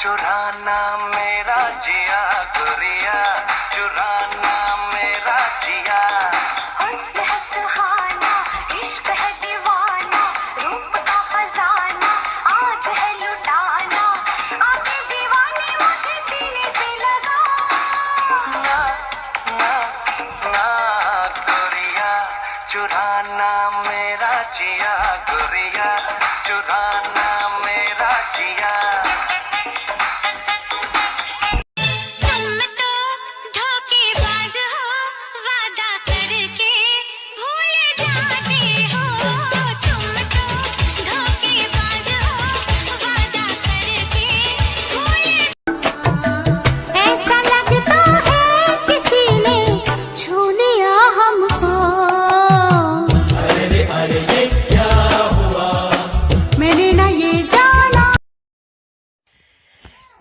चुराना मेरा जिया गुरिया चुराना मेरा जिया हुस्न है सुहाना इश्क है दीवाना रूप का खजाना आज है लुटाना आके दीवाने मुझे सीने से लगा ना ना ना गुरिया चुराना मेरा जिया गुरिया चुराना मेरा जिया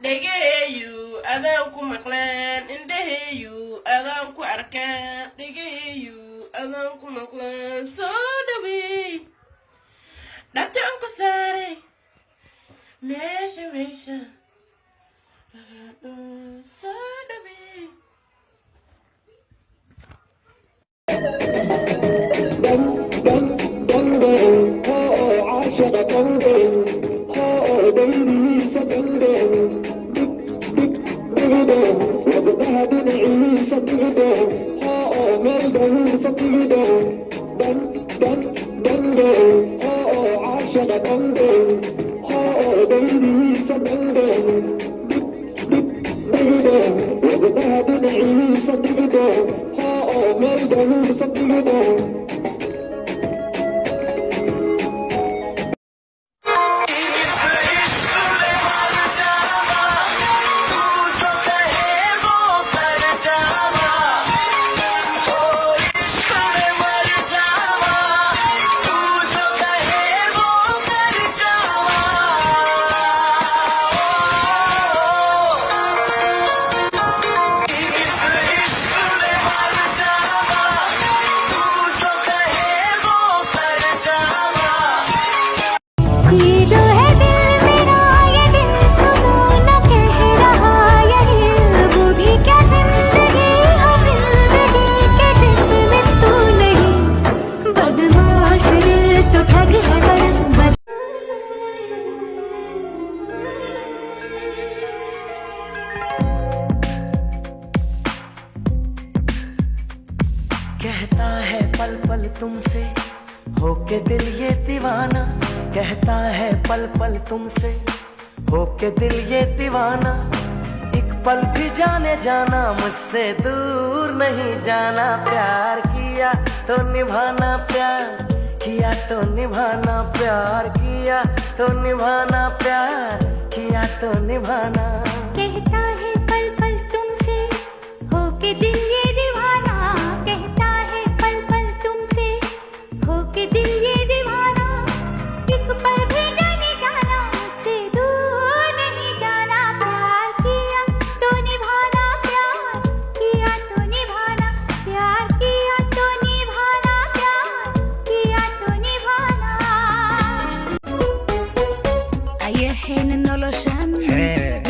Dhigahayu adaan ku maqlaan indhahayu adaan ku arkaan dhigahayu adaan ku maqlaan soo dhaweey dhabtaan ku saaray meesha soo dhaweey कहता है पल पल तुमसे होके दिल ये दीवाना कहता है पल पल तुमसे होके दिल ये दीवाना एक पल भी जाने जाना मुझसे दूर नहीं जाना प्यार किया तो निभाना प्यार किया तो निभाना प्यार किया तो निभाना प्यार किया तो निभाना कहता है पल पल तुमसे होके दिल ये दीवाना कहता है पल पल तुमसे होके दिल ये दीवाना एक पल भी जाने जाना मुझसे दूर नहीं जाना प्यार किया तो निभाना प्यार किया तो निभाना प्यार किया तो निभाना प्यार किया तो निभाना ayahayna noloshan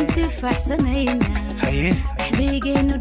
inti faxsanayna xbeegaynu